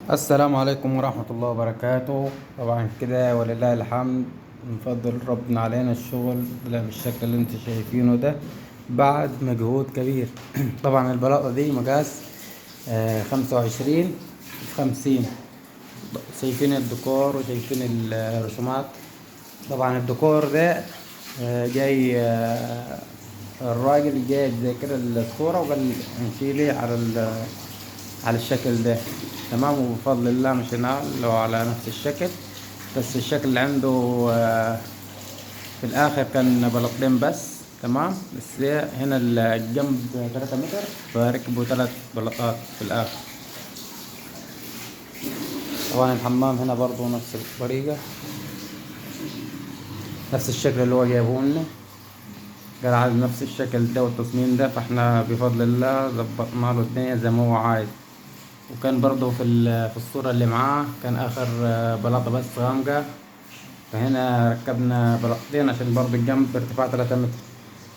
السلام عليكم ورحمة الله وبركاته. طبعا كده ولله الحمد، من فضل ربنا علينا الشغل ده بالشكل اللي انت شايفينه ده بعد مجهود كبير. طبعا البلاطة دي مقاس 25 في 50. شايفين الديكور وشايفين الرسومات. طبعا الديكور ده جاي الراجل جايب زي كده الصورة وقال نشيلي على الشكل ده. تمام، وبفضل الله مشينا له على نفس الشكل، بس الشكل اللي عنده في الاخر كان بلاطين بس. تمام، بس هنا الجنب 3 متر، فركبوا 3 بلاطات في الاخر. طبعا الحمام هنا برضو نفس الطريقة، نفس الشكل اللي هو جايبه لنا، قال عايز نفس الشكل ده والتصميم ده، فاحنا بفضل الله ظبطنا له الدنيا زي ما هو عايز. وكان برضو في الصورة اللي معاه كان آخر بلاطة بس غامقة، فهنا ركبنا بلاطتين عشان برضو الجنب ارتفاع 3 متر.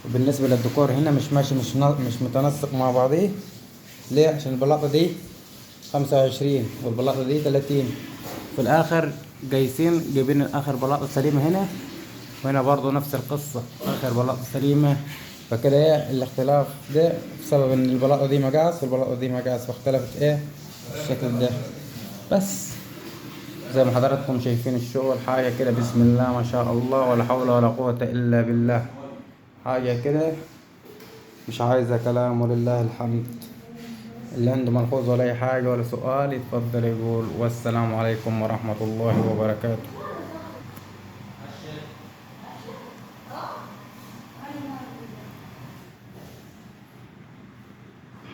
وبالنسبة للديكور هنا مش ماشي، مش متناسق مع بعضيه. ليه؟ عشان البلاطة دي 25 والبلاطة دي 30. في الآخر جايبين آخر بلاطة سليمة هنا، وهنا برضو نفس القصة آخر بلاطة سليمة. فكده ايه الاختلاف ده بسبب ان البلاطة دي مقاس والبلاطة دي مقاس، فاختلفت ايه الشكل ده بس. زي ما حضراتكم شايفين الشغل، حاجة كده بسم الله ما شاء الله، ولا حول ولا قوة إلا بالله. حاجة كده مش عايزة كلام، ولله الحمد. اللي عنده ملحوظ ولا أي حاجة ولا سؤال يتفضل يقول. والسلام عليكم ورحمة الله وبركاته.